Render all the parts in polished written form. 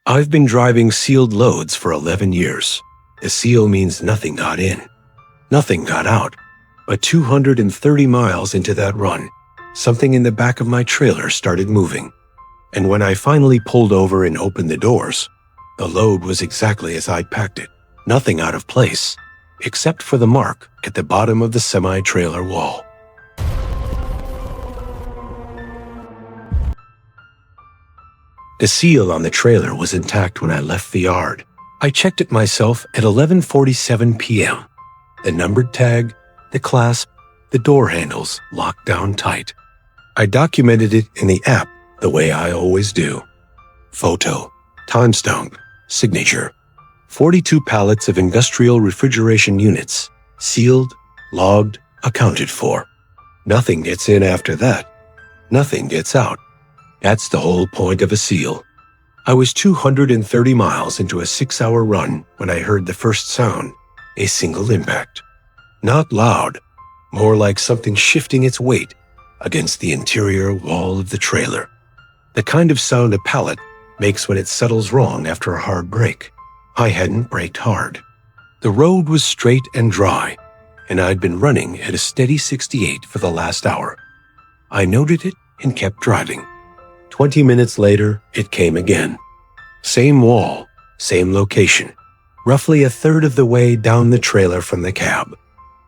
I've been driving sealed loads for 11 years. A seal means nothing got in. Nothing got out. But 230 miles into that run, something in the back of my trailer started moving. And when I finally pulled over and opened the doors, the load was exactly as I'd packed it. Nothing out of place, except for the mark at the bottom of the semi-trailer wall. The seal on the trailer was intact when I left the yard. I checked it myself at 11:47 p.m. The numbered tag, the clasp, the door handles locked down tight. I documented it in the app the way I always do. Photo, timestamp, signature. 42 pallets of industrial refrigeration units, sealed, logged, accounted for. Nothing gets in after that. Nothing gets out. That's the whole point of a seal. I was 230 miles into a 6-hour run when I heard the first sound, a single impact. Not loud, more like something shifting its weight against the interior wall of the trailer. The kind of sound a pallet makes when it settles wrong after a hard brake. I hadn't braked hard. The road was straight and dry, and I'd been running at a steady 68 for the last hour. I noted it and kept driving. 20 minutes later, it came again. Same wall, same location, roughly a third of the way down the trailer from the cab.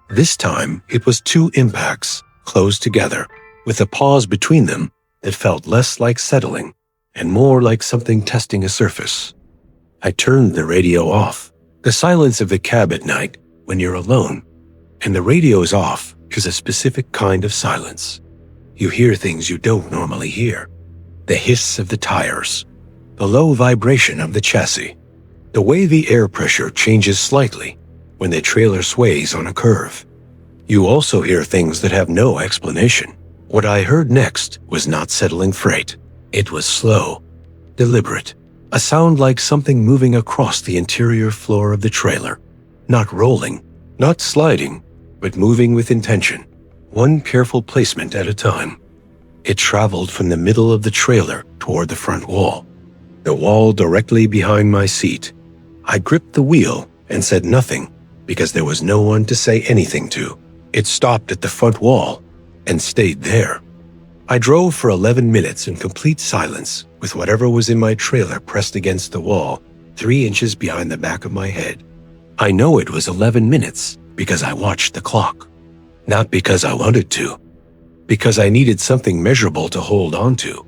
This time, it was 2 impacts, close together, with a pause between them that felt less like settling and more like something testing a surface. I turned the radio off. The silence of the cab at night, when you're alone, and the radio's off, is a specific kind of silence. You hear things you don't normally hear. The hiss of the tires, the low vibration of the chassis, the way the air pressure changes slightly when the trailer sways on a curve. You also hear things that have no explanation. What I heard next was not settling freight. It was slow, deliberate, a sound like something moving across the interior floor of the trailer. Not rolling, not sliding, but moving with intention, one careful placement at a time. It traveled from the middle of the trailer toward the front wall, the wall directly behind my seat. I gripped the wheel and said nothing because there was no one to say anything to. It stopped at the front wall and stayed there. I drove for 11 minutes in complete silence with whatever was in my trailer pressed against the wall, 3 inches behind the back of my head. I know it was 11 minutes because I watched the clock, not because I wanted to. Because I needed something measurable to hold on to.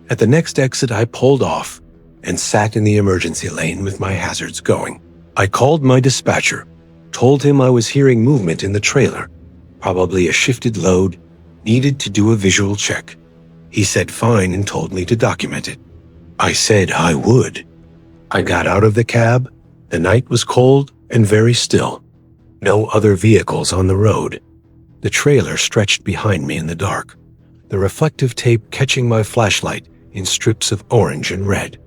At the next exit, I pulled off and sat in the emergency lane with my hazards going. I called my dispatcher, told him I was hearing movement in the trailer, probably a shifted load, needed to do a visual check. He said fine and told me to document it. I said I would. I got out of the cab. The night was cold and very still. No other vehicles on the road. The trailer stretched behind me in the dark, the reflective tape catching my flashlight in strips of orange and red.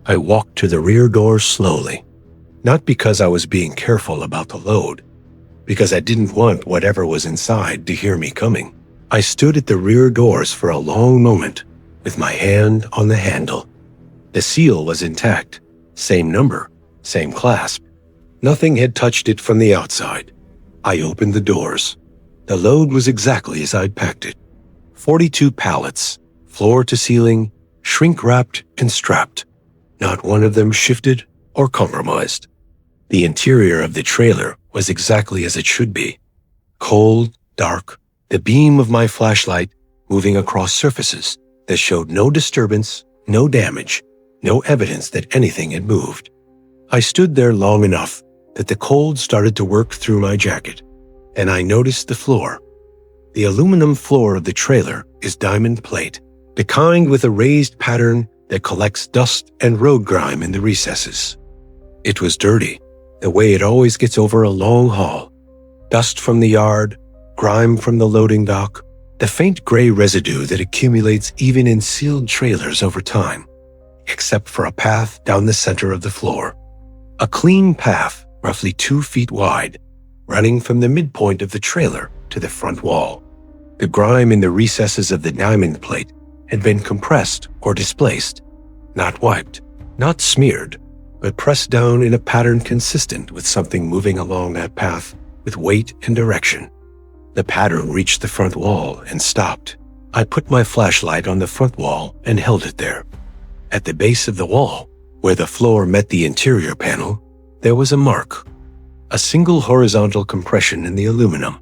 I walked to the rear doors slowly, not because I was being careful about the load, because I didn't want whatever was inside to hear me coming. I stood at the rear doors for a long moment, with my hand on the handle. The seal was intact, same number, same clasp. Nothing had touched it from the outside. I opened the doors. The load was exactly as I'd packed it. 42 pallets, floor to ceiling, shrink-wrapped and strapped. Not one of them shifted or compromised. The interior of the trailer was exactly as it should be. Cold, dark, the beam of my flashlight moving across surfaces that showed no disturbance, no damage, no evidence that anything had moved. I stood there long enough that the cold started to work through my jacket. And I noticed the floor. The aluminum floor of the trailer is diamond plate, the kind with a raised pattern that collects dust and road grime in the recesses. It was dirty, the way it always gets over a long haul. Dust from the yard, grime from the loading dock, the faint gray residue that accumulates even in sealed trailers over time, except for a path down the center of the floor. A clean path, roughly 2 feet wide, running from the midpoint of the trailer to the front wall. The grime in the recesses of the diamond plate had been compressed or displaced, not wiped, Not smeared, but pressed down in a pattern consistent with something moving along that path with weight and direction. The pattern reached the front wall and stopped. I put my flashlight on the front wall and held it there. At the base of the wall, where the floor met the interior panel, there was a mark. A single horizontal compression in the aluminum,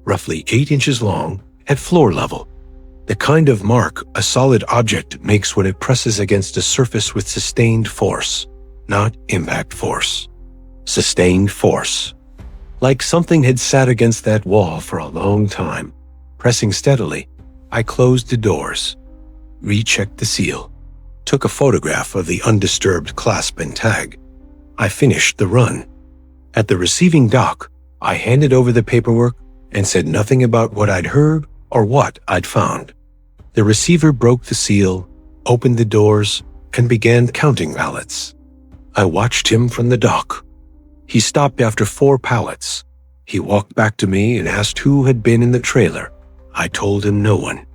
roughly 8 inches long, at floor level. The kind of mark a solid object makes when it presses against a surface with sustained force, not impact force. Sustained force. Like something had sat against that wall for a long time. Pressing steadily, I closed the doors, rechecked the seal, took a photograph of the undisturbed clasp and tag. I finished the run. At the receiving dock, I handed over the paperwork and said nothing about what I'd heard or what I'd found. The receiver broke the seal, opened the doors, and began counting pallets. I watched him from the dock. He stopped after 4 pallets. He walked back to me and asked who had been in the trailer. I told him no one.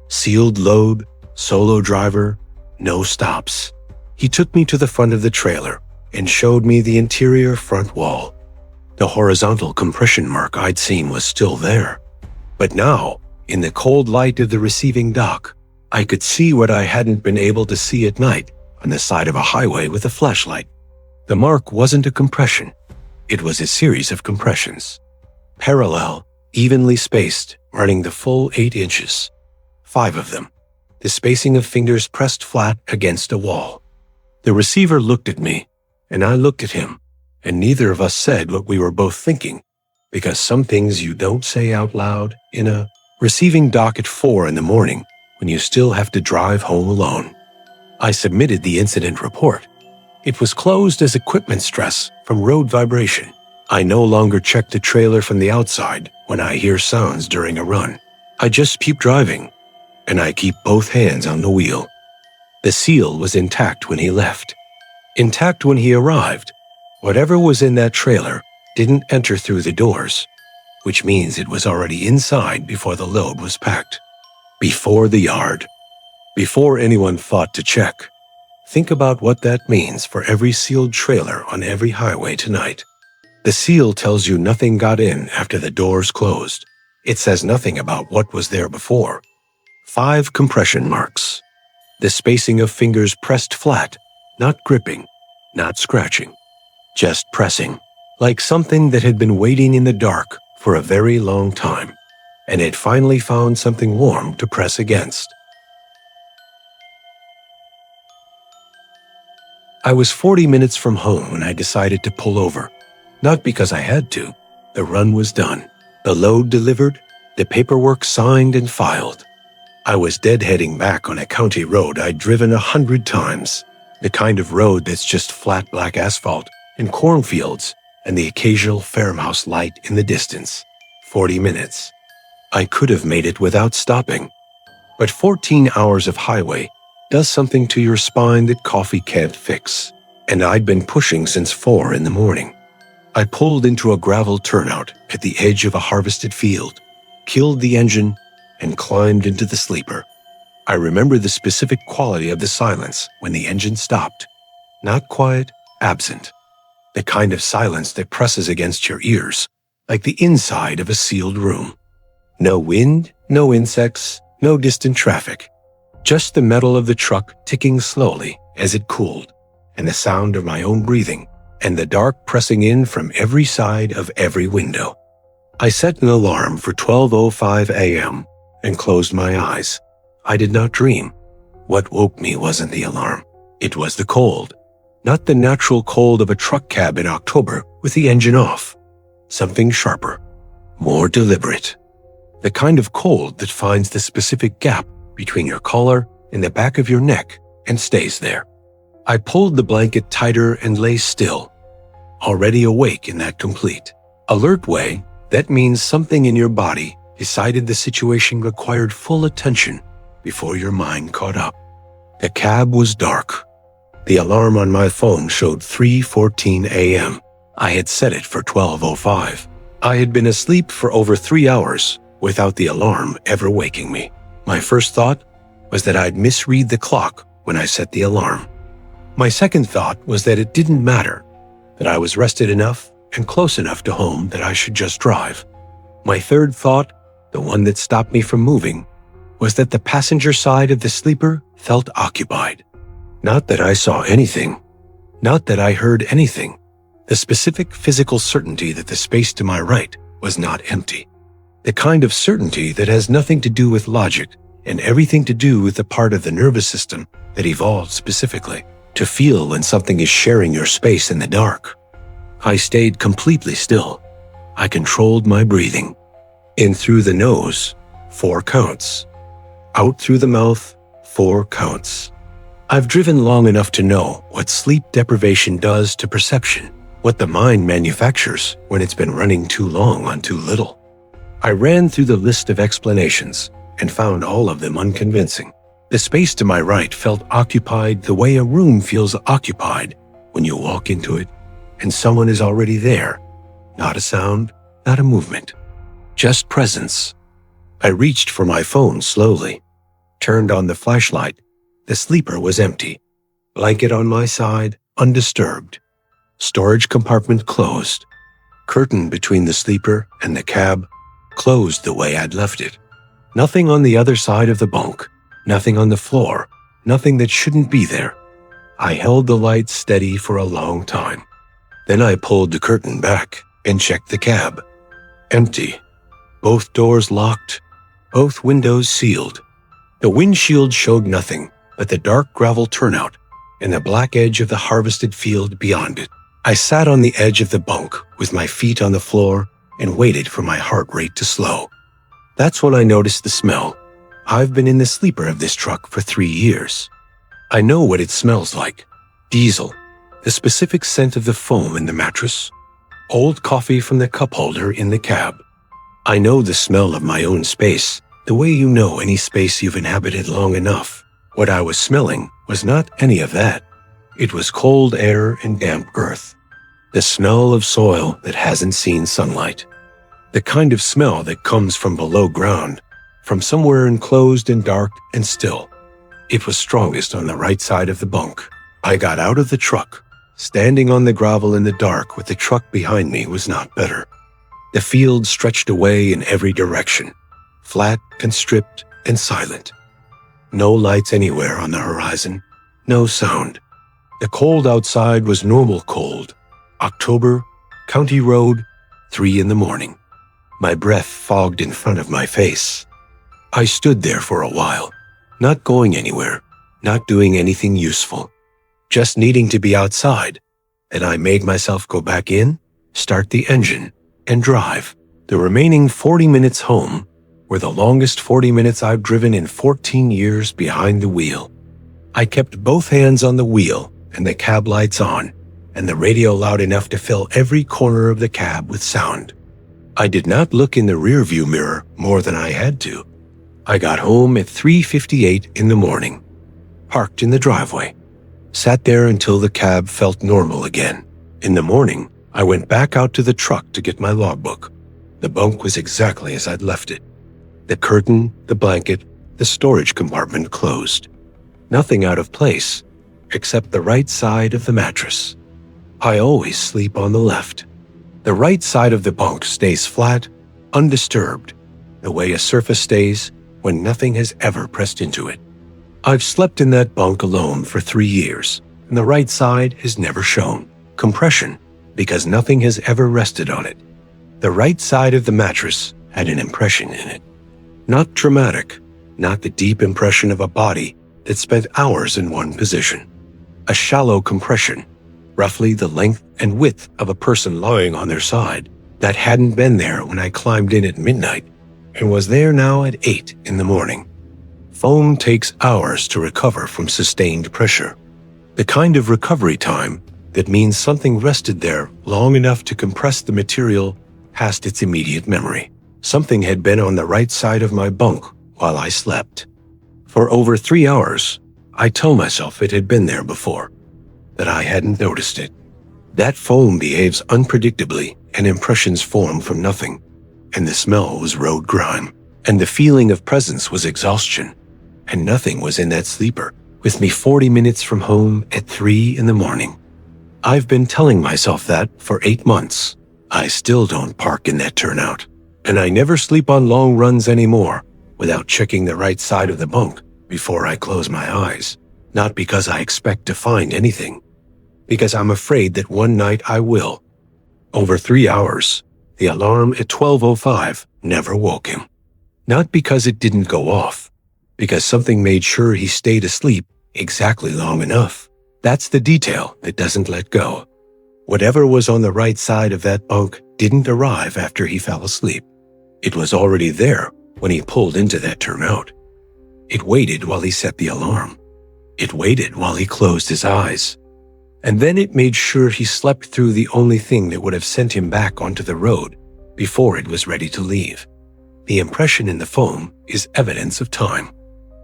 Sealed load, solo driver, no stops. He took me to the front of the trailer and showed me the interior front wall. The horizontal compression mark I'd seen was still there. But now, in the cold light of the receiving dock, I could see what I hadn't been able to see at night on the side of a highway with a flashlight. The mark wasn't a compression. It was a series of compressions. Parallel, evenly spaced, running the full 8 inches. 5 of them. The spacing of fingers pressed flat against a wall. The receiver looked at me, and I looked at him, and neither of us said what we were both thinking, because some things you don't say out loud in a receiving dock at 4 in the morning when you still have to drive home alone. I submitted the incident report. It was closed as equipment stress from road vibration. I no longer check the trailer from the outside when I hear sounds during a run. I just keep driving, and I keep both hands on the wheel. The seal was intact when he left. Intact when he arrived. Whatever was in that trailer didn't enter through the doors, which means it was already inside before the load was packed. Before the yard. Before anyone thought to check. Think about what that means for every sealed trailer on every highway tonight. The seal tells you nothing got in after the doors closed. It says nothing about what was there before. 5 compression marks. The spacing of fingers pressed flat, not gripping, not scratching. Just pressing, like something that had been waiting in the dark for a very long time, and had finally found something warm to press against. I was 40 minutes from home when I decided to pull over. Not because I had to. The run was done. The load delivered. The paperwork signed and filed. I was deadheading back on a county road I'd driven 100 times. The kind of road that's just flat black asphalt and cornfields and the occasional farmhouse light in the distance. 40 minutes. I could have made it without stopping. But 14 hours of highway does something to your spine that coffee can't fix. And I'd been pushing since 4 in the morning. I pulled into a gravel turnout at the edge of a harvested field, killed the engine, and climbed into the sleeper. I remember the specific quality of the silence when the engine stopped. Not quiet, absent. The kind of silence that presses against your ears, like the inside of a sealed room. No wind, no insects, no distant traffic. Just the metal of the truck ticking slowly as it cooled, and the sound of my own breathing, and the dark pressing in from every side of every window. I set an alarm for 12:05 a.m. and closed my eyes. I did not dream. What woke me wasn't the alarm. It was the cold. Not the natural cold of a truck cab in October with the engine off. Something sharper, more deliberate. The kind of cold that finds the specific gap between your collar and the back of your neck and stays there. I pulled the blanket tighter and lay still, already awake in that complete, alert way. That means something in your body decided the situation required full attention before your mind caught up. The cab was dark. The alarm on my phone showed 3:14 a.m. I had set it for 12:05. I had been asleep for over 3 hours without the alarm ever waking me. My first thought was that I'd misread the clock when I set the alarm. My second thought was that it didn't matter, that I was rested enough and close enough to home that I should just drive. My third thought, the one that stopped me from moving, was that the passenger side of the sleeper felt occupied. Not that I saw anything, not that I heard anything, the specific physical certainty that the space to my right was not empty. The kind of certainty that has nothing to do with logic and everything to do with the part of the nervous system that evolved specifically to feel when something is sharing your space in the dark. I stayed completely still. I controlled my breathing. In through the nose, 4 counts. Out through the mouth, 4 counts. I've driven long enough to know what sleep deprivation does to perception, what the mind manufactures when it's been running too long on too little. I ran through the list of explanations and found all of them unconvincing. The space to my right felt occupied the way a room feels occupied when you walk into it and someone is already there. Not a sound, not a movement, just presence. I reached for my phone slowly, turned on the flashlight. The sleeper was empty. Blanket on my side, undisturbed. Storage compartment closed. Curtain between the sleeper and the cab closed the way I'd left it. Nothing on the other side of the bunk, nothing on the floor, nothing that shouldn't be there. I held the light steady for a long time. Then I pulled the curtain back and checked the cab. Empty. Both doors locked, both windows sealed. The windshield showed nothing but the dark gravel turnout and the black edge of the harvested field beyond it. I sat on the edge of the bunk with my feet on the floor and waited for my heart rate to slow. That's when I noticed the smell. I've been in the sleeper of this truck for 3 years. I know what it smells like. Diesel, the specific scent of the foam in the mattress, old coffee from the cup holder in the cab. I know the smell of my own space, the way you know any space you've inhabited long enough. What I was smelling was not any of that. It was cold air and damp earth. The smell of soil that hasn't seen sunlight. The kind of smell that comes from below ground, from somewhere enclosed and dark and still. It was strongest on the right side of the bunk. I got out of the truck. Standing on the gravel in the dark with the truck behind me was not better. The field stretched away in every direction, flat and stripped and silent. No lights anywhere on the horizon, no sound. The cold outside was normal cold. October, County Road, 3 a.m. My breath fogged in front of my face. I stood there for a while, not going anywhere, not doing anything useful, just needing to be outside. And I made myself go back in, start the engine, and drive. The remaining 40 minutes home were the longest 40 minutes I've driven in 14 years behind the wheel. I kept both hands on the wheel and the cab lights on, and the radio loud enough to fill every corner of the cab with sound. I did not look in the rearview mirror more than I had to. I got home at 3:58 in the morning, parked in the driveway, sat there until the cab felt normal again. In the morning, I went back out to the truck to get my logbook. The bunk was exactly as I'd left it. The curtain, the blanket, the storage compartment closed. Nothing out of place, except the right side of the mattress. I always sleep on the left. The right side of the bunk stays flat, undisturbed, the way a surface stays when nothing has ever pressed into it. I've slept in that bunk alone for 3 years, and the right side has never shown compression because nothing has ever rested on it. The right side of the mattress had an impression in it. Not dramatic, not the deep impression of a body that spent hours in one position. A shallow compression, roughly the length and width of a person lying on their side, that hadn't been there when I climbed in at midnight and was there now at 8 a.m. Foam takes hours to recover from sustained pressure. The kind of recovery time that means something rested there long enough to compress the material past its immediate memory. Something had been on the right side of my bunk while I slept. For over 3 hours, I tell myself it had been there before, that I hadn't noticed it. That foam behaves unpredictably and impressions form from nothing. And the smell was road grime, and the feeling of presence was exhaustion, and nothing was in that sleeper with me 40 minutes from home at 3 in the morning. I've been telling myself that for 8 months. I still don't park in that turnout, and I never sleep on long runs anymore without checking the right side of the bunk before I close my eyes. Not because I expect to find anything, because I'm afraid that one night I will. Over 3 hours, the alarm at 12:05 never woke him. Not because it didn't go off, because something made sure he stayed asleep exactly long enough. That's the detail that doesn't let go. Whatever was on the right side of that bunk didn't arrive after he fell asleep. It was already there when he pulled into that turnout. It waited while he set the alarm. It waited while he closed his eyes. And then it made sure he slept through the only thing that would have sent him back onto the road before it was ready to leave. The impression in the foam is evidence of time,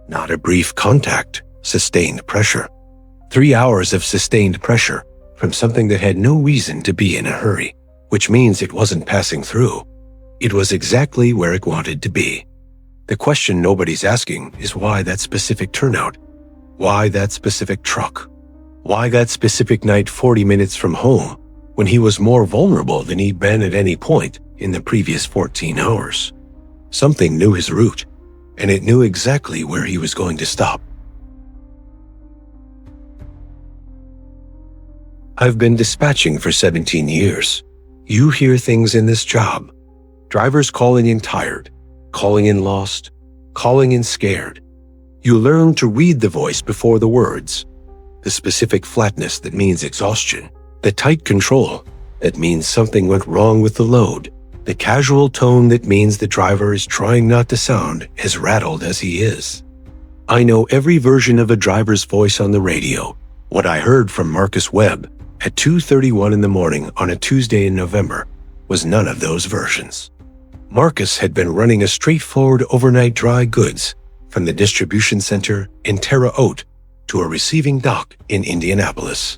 not a brief contact, sustained pressure. 3 hours of sustained pressure from something that had no reason to be in a hurry, which means it wasn't passing through. It was exactly where it wanted to be. The question nobody's asking is why that specific turnout? Why that specific truck? Why that specific night 40 minutes from home when he was more vulnerable than he'd been at any point in the previous 14 hours? Something knew his route, and it knew exactly where he was going to stop. I've been dispatching for 17 years. You hear things in this job. Drivers calling in tired, calling in lost, calling in scared. You learn to read the voice before the words. The specific flatness that means exhaustion. The tight control that means something went wrong with the load. The casual tone that means the driver is trying not to sound as rattled as he is. I know every version of a driver's voice on the radio. What I heard from Marcus Webb at 2:31 in the morning on a Tuesday in November was none of those versions. Marcus had been running a straightforward overnight dry goods from the distribution center in Terre Haute to a receiving dock in Indianapolis.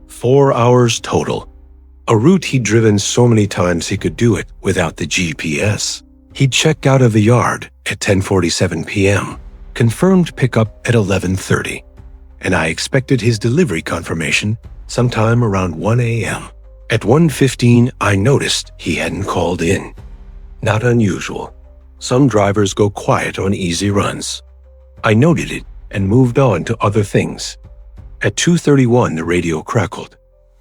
4 hours total. A route he'd driven so many times he could do it without the GPS. He'd checked out of the yard at 10:47 p.m., confirmed pickup at 11:30, and I expected his delivery confirmation sometime around 1 a.m. At 1:15, I noticed he hadn't called in. Not unusual. Some drivers go quiet on easy runs. I noted it and moved on to other things. At 2:31, the radio crackled.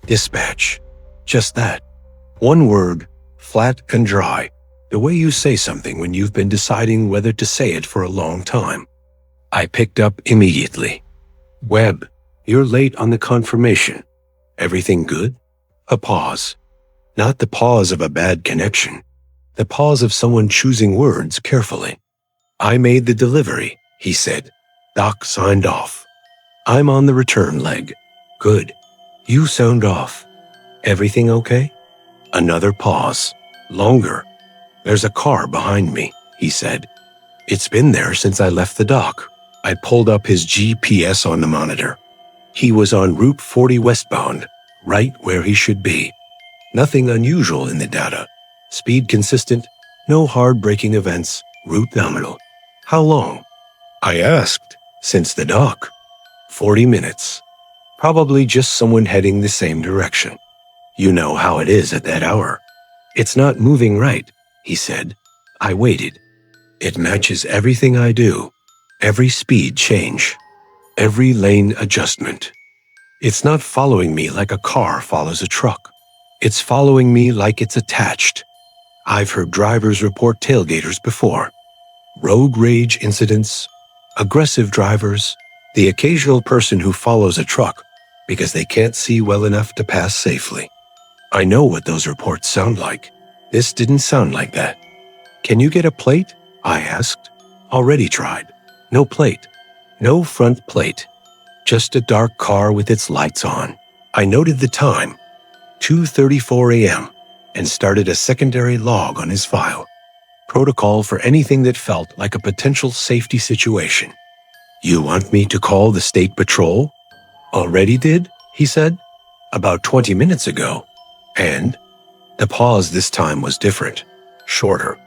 Dispatch. Just that. One word, flat and dry, the way you say something when you've been deciding whether to say it for a long time. I picked up immediately. Webb, you're late on the confirmation. Everything good? A pause. Not the pause of a bad connection. The pause of someone choosing words carefully. I made the delivery, he said. Doc signed off. I'm on the return leg. Good. You sound off. Everything okay? Another pause. Longer. There's a car behind me, he said. It's been there since I left the dock. I pulled up his GPS on the monitor. He was on Route 40 westbound, right where he should be. Nothing unusual in the data. Speed consistent, no hard braking events, route nominal. How long? I asked. Since the dock. 40 minutes. Probably just someone heading the same direction. You know how it is at that hour. It's not moving right, he said. I waited. It matches everything I do. Every speed change. Every lane adjustment. It's not following me like a car follows a truck. It's following me like it's attached. I've heard drivers report tailgaters before. Road rage incidents, aggressive drivers, the occasional person who follows a truck because they can't see well enough to pass safely. I know what those reports sound like. This didn't sound like that. Can you get a plate? I asked. Already tried. No plate. No front plate. Just a dark car with its lights on. I noted the time, 2:34 a.m., and started a secondary log on his file. Protocol for anything that felt like a potential safety situation. You want me to call the state patrol? Already did, he said. About 20 minutes ago. And? The pause this time was different. Shorter.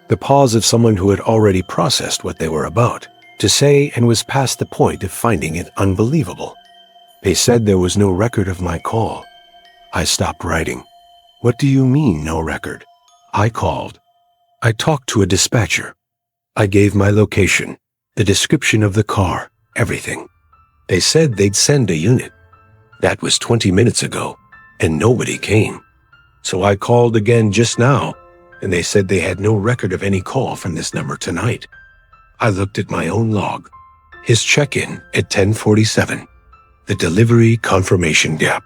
The pause of someone who had already processed what they were about. to say and was past the point of finding it unbelievable. They said there was no record of my call. I stopped writing. What do you mean, no record? I called. I talked to a dispatcher. I gave my location, the description of the car, everything. They said they'd send a unit. That was 20 minutes ago, and nobody came. So I called again just now, and they said they had no record of any call from this number tonight. I looked at my own log. His check-in at 10:47. The delivery confirmation gap.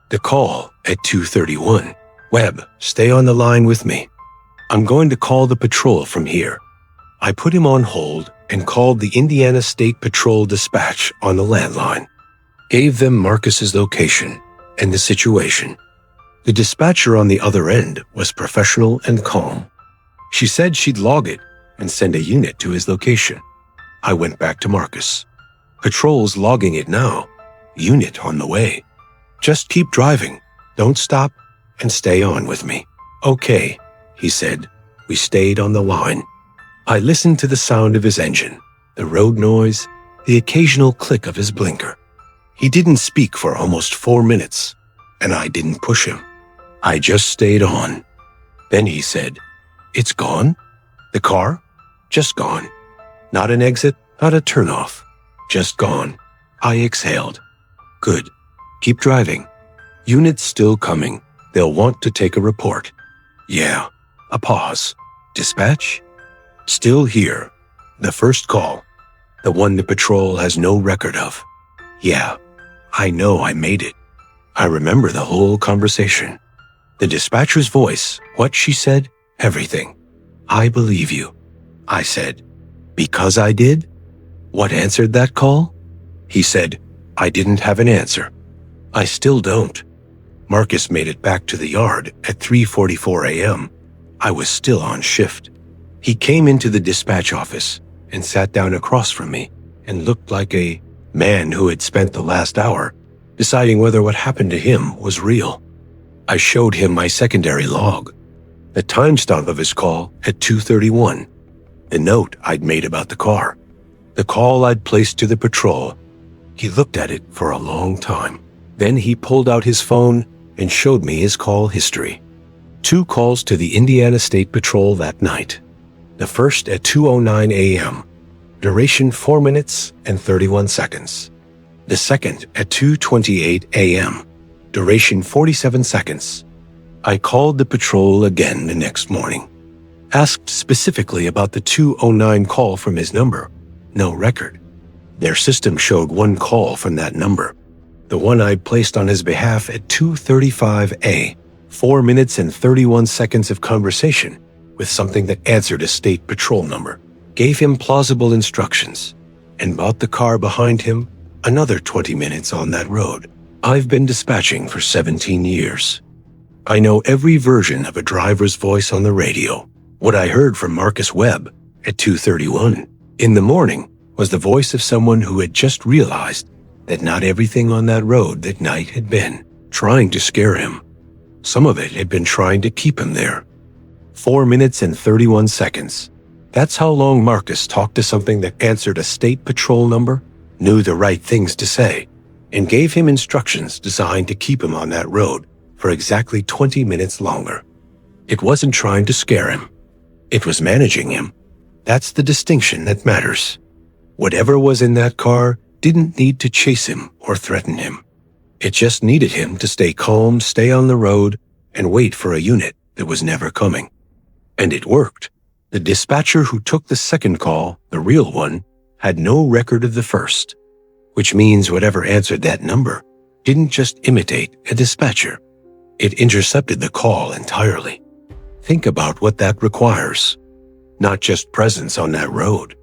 The call at 2:31. Webb, stay on the line with me. I'm going to call the patrol from here. I put him on hold and called the Indiana State Patrol dispatch on the landline. Gave them Marcus's location and the situation. The dispatcher on the other end was professional and calm. She said she'd log it and send a unit to his location. I went back to Marcus. Patrol's logging it now. Unit on the way. Just keep driving. Don't stop and stay on with me. Okay, he said. We stayed on the line. I listened to the sound of his engine, the road noise, the occasional click of his blinker. He didn't speak for almost 4 minutes, and I didn't push him. I just stayed on. Then he said, "It's gone? The car? Just gone. Not an exit, not a turnoff. Just gone." I exhaled. Good. Keep driving. Unit's still coming. They'll want to take a report. Yeah. A pause. Dispatch? Still here. The first call. The one the patrol has no record of. Yeah. I know I made it. I remember the whole conversation. The dispatcher's voice, what she said, everything. I believe you. I said, because I did? What answered that call? He said, I didn't have an answer. I still don't. Marcus made it back to the yard at 3:44 a.m. I was still on shift. He came into the dispatch office and sat down across from me and looked like a man who had spent the last hour deciding whether what happened to him was real. I showed him my secondary log, the timestamp of his call at 2:31, the note I'd made about the car, the call I'd placed to the patrol. He looked at it for a long time. Then he pulled out his phone and showed me his call history. 2 calls to the Indiana State Patrol that night. The first at 2:09 a.m., duration 4 minutes and 31 seconds. The second at 2:28 a.m., duration 47 seconds. I called the patrol again the next morning. Asked specifically about the 2:09 call from his number. No record. Their system showed 1 call from that number, the one I'd placed on his behalf at 2:35 a. 4 minutes and 31 seconds of conversation with something that answered a state patrol number, gave him plausible instructions, and bought the car behind him another 20 minutes on that road. I've been dispatching for 17 years. I know every version of a driver's voice on the radio. What I heard from Marcus Webb at 2:31 in the morning was the voice of someone who had just realized that not everything on that road that night had been trying to scare him. Some of it had been trying to keep him there. 4 minutes and 31 seconds. That's how long Marcus talked to something that answered a state patrol number, knew the right things to say, and gave him instructions designed to keep him on that road for exactly 20 minutes longer. It wasn't trying to scare him. It was managing him. That's the distinction that matters. Whatever was in that car didn't need to chase him or threaten him. It just needed him to stay calm, stay on the road, and wait for a unit that was never coming. And it worked. The dispatcher who took the second call, the real one, had no record of the first, which means whatever answered that number didn't just imitate a dispatcher. It intercepted the call entirely. Think about what that requires. Not just presence on that road.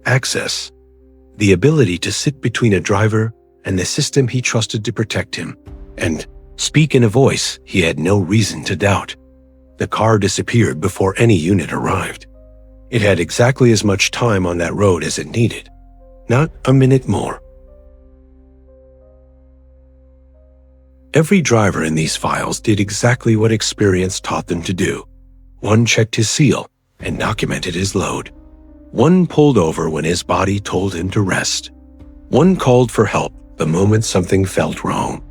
Access. The ability to sit between a driver and the system he trusted to protect him, and speak in a voice he had no reason to doubt. The car disappeared before any unit arrived. It had exactly as much time on that road as it needed. Not a minute more. Every driver in these files did exactly what experience taught them to do. One checked his seal and documented his load. One pulled over when his body told him to rest. One called for help the moment something felt wrong.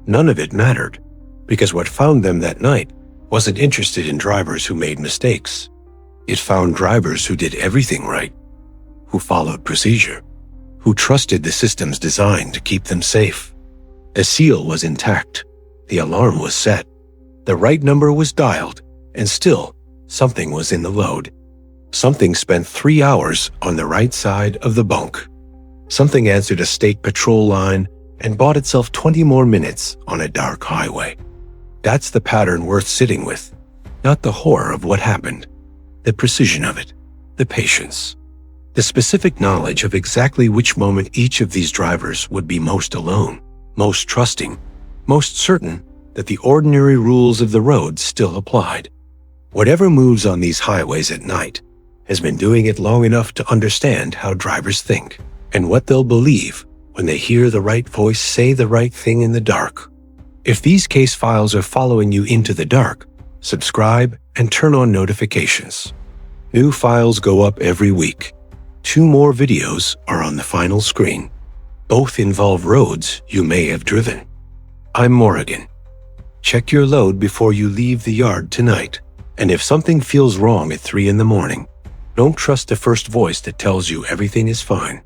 None of it mattered, because what found them that night wasn't interested in drivers who made mistakes. It found drivers who did everything right, who followed procedure, who trusted the system's design to keep them safe. The seal was intact. The alarm was set. The right number was dialed, and still, something was in the load. Something spent 3 hours on the right side of the bunk. Something answered a state patrol line and bought itself 20 more minutes on a dark highway. That's the pattern worth sitting with, not the horror of what happened, the precision of it, the patience, the specific knowledge of exactly which moment each of these drivers would be most alone, most trusting, most certain that the ordinary rules of the road still applied. Whatever moves on these highways at night has been doing it long enough to understand how drivers think and what they'll believe when they hear the right voice say the right thing in the dark. If these case files are following you into the dark, subscribe and turn on notifications. New files go up every week. 2 more videos are on the final screen. Both involve roads you may have driven. I'm Morrigan. Check your load before you leave the yard tonight. And if something feels wrong at 3 in the morning, don't trust the first voice that tells you everything is fine.